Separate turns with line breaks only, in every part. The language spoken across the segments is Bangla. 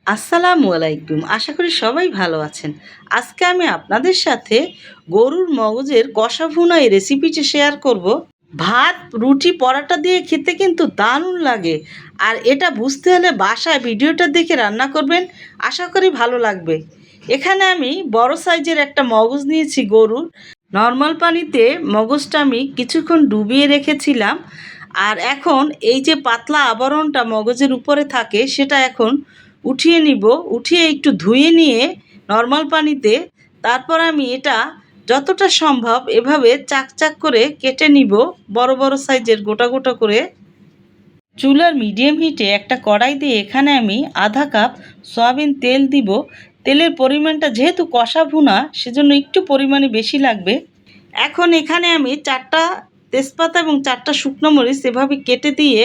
আসসালামু আলাইকুম। আশা করি সবাই ভালো আছেন। আজকে আমি আপনাদের সাথে গরুর মগজের কষা ভুনা এই রেসিপিটি শেয়ার করব। ভাত, রুটি, পরাটা দিয়ে খেতে কিন্তু দারুণ লাগে। আর এটা বুঝতে হলে বাসায় ভিডিওটা দেখে রান্না করবেন। আশা করি ভালো লাগবে। এখানে আমি বড় সাইজের একটা মগজ নিয়েছি গরুর। নর্মাল পানিতে মগজটা আমি কিছুক্ষণ ডুবিয়ে রেখেছিলাম। আর এখন এই যে পাতলা আবরণটা মগজের উপরে থাকে সেটা এখন উঠিয়ে নিব। উঠিয়ে একটু ধুয়ে নিয়ে নর্মাল পানিতে তারপর আমি এটা যতটা সম্ভব এভাবে চাক চাক করে কেটে নিব, বড় বড় সাইজের গোটা গোটা করে। চুলার মিডিয়াম হিটে একটা কড়াই দিয়ে এখানে আমি আধা কাপ সয়াবিন তেল দিব। তেলের পরিমাণটা যেহেতু কষা ভুনা সেজন্য একটু পরিমাণে বেশি লাগবে। এখন এখানে আমি 4টা তেজপাতা এবং 4টা শুকনো মরিচ এভাবে কেটে দিয়ে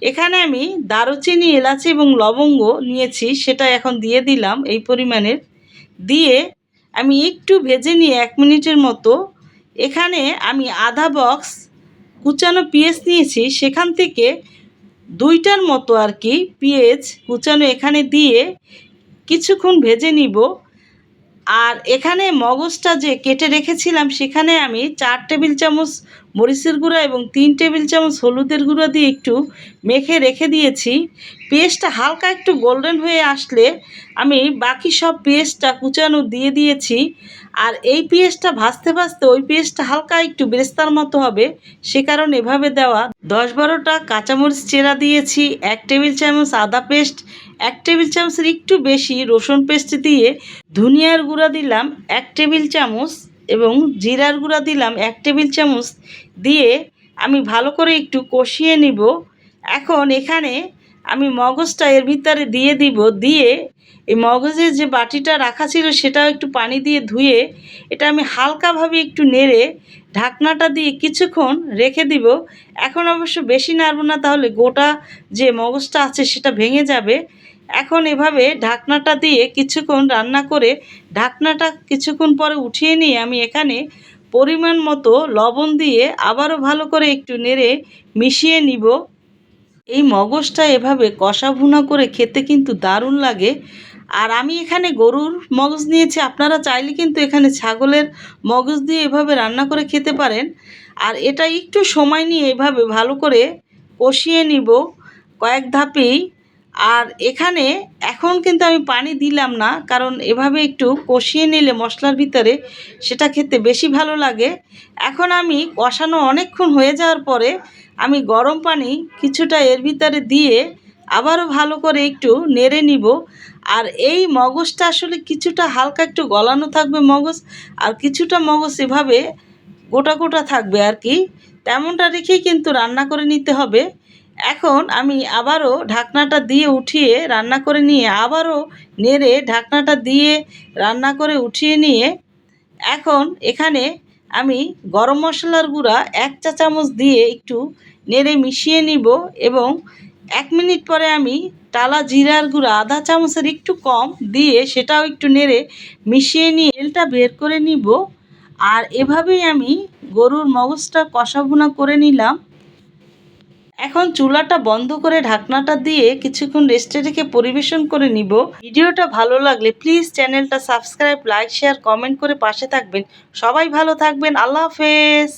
এখানে আমি দারুচিনি, এলাচি এবং লবঙ্গ নিয়েছি, সেটা এখন দিয়ে দিলাম এই পরিমাণের। দিয়ে আমি একটু ভেজে নিয়ে 1 মিনিটের মতো এখানে আমি আধা বক্স কুচানো পেঁয়াজ নিয়েছি, সেখান থেকে 2টার মতো আর কি পেঁয়াজ কুচানো এখানে দিয়ে কিছুক্ষণ ভেজে নিব। আর এখানে মগজটা যে কেটে রেখেছিলাম সেখানে আমি 4 টেবিল চামচ মরিচের গুঁড়া এবং 3 টেবিল চামচ হলুদের গুঁড়া দিয়ে একটু মেখে রেখে দিয়েছি। পেস্টটা হালকা একটু গোল্ডেন হয়ে আসলে আমি বাকি সব পেস্টটা কুচানো দিয়ে দিয়েছি। আর এই পেস্টটা ভাজতে ভাজতে ওই পেস্টটা হালকা একটু বেরেস্তার মতো হবে, সে কারণে এভাবে দেওয়া। 10-12টা কাঁচামরিচ চেরা দিয়েছি, 1 টেবিল চামচ আদা পেস্ট, 1 টেবিল চামচের একটু বেশি রসুন পেস্ট দিয়ে ধনিয়ার গুঁড়া দিলাম 1 টেবিল চামচ এবং জিরার গুঁড়া দিলাম 1 টেবিল চামচ দিয়ে আমি ভালো করে একটু কষিয়ে নিব। এখন এখানে আমি মগজটা এর ভিতরে দিয়ে দিব। দিয়ে এই মগজের যে বাটিটা রাখা ছিল সেটাও একটু পানি দিয়ে ধুয়ে এটা আমি হালকাভাবে একটু নেড়ে ঢাকনাটা দিয়ে কিছুক্ষণ রেখে দিব। এখন অবশ্য বেশি নাড়ব না, তাহলে গোটা যে মগজটা আছে সেটা ভেঙে যাবে। এখন এভাবে ঢাকনাটা দিয়ে কিছুক্ষণ রান্না করে ঢাকনাটা কিছুক্ষণ পরে উঠিয়ে নিয়ে আমি এখানে পরিমাণ মতো লবণ দিয়ে আবারও ভালো করে একটু নেড়ে মিশিয়ে নিব। এই মগজটা এভাবে কষা ভুনা করে খেতে কিন্তু দারুণ লাগে। আর আমি এখানে গরুর মগজ নিয়েছি, আপনারা চাইলে কিন্তু এখানে ছাগলের মগজ দিয়ে এভাবে রান্না করে খেতে পারেন। আর এটা একটু সময় নিয়ে এভাবে ভালো করে কষিয়ে নিব কয়েক ধাপেই। আর এখানে এখন কিন্তু আমি পানি দিলাম না, কারণ এভাবে একটু কষিয়ে নিলে মশলার ভিতরে সেটা খেতে বেশি ভালো লাগে। এখন আমি কষানো অনেকক্ষণ হয়ে যাওয়ার পরে আমি গরম পানি কিছুটা এর ভিতরে দিয়ে আবারও ভালো করে একটু নেড়ে নিব। আর এই মগজটা আসলে কিছুটা হালকা একটু গলানো থাকবে মগজ, আর কিছুটা মগজ এভাবে গোটা গোটা থাকবে আর কি, তেমনটা রেখেই কিন্তু রান্না করে নিতে হবে। এখন আমি আবারও ঢাকনাটা দিয়ে উঠিয়ে রান্না করে নিয়ে আবারও নেড়ে ঢাকনাটা দিয়ে রান্না করে উঠিয়ে নিয়ে এখন এখানে আমি গরম মশলার গুঁড়া 1 চা চামচ দিয়ে একটু নেড়ে মিশিয়ে নিব এবং 1 মিনিট পরে আমি টালা জিরার গুঁড়া আধা চামচের একটু কম দিয়ে সেটাও একটু নেড়ে মিশিয়ে নিয়ে তেলটা বের করে নিব। আর এভাবেই আমি গরুর মগজটা কষা ভুনা করে নিলাম। এখন চুলাটা বন্ধ করে ঢাকনাটা দিয়ে কিছুক্ষণ রেস্টে রেখে পরিবেশন করে নিব। ভিডিওটা ভালো লাগলে প্লিজ চ্যানেলটা সাবস্ক্রাইব, লাইক, শেয়ার, কমেন্ট করে পাশে থাকবেন। সবাই ভালো থাকবেন। আল্লাহ হাফেজ।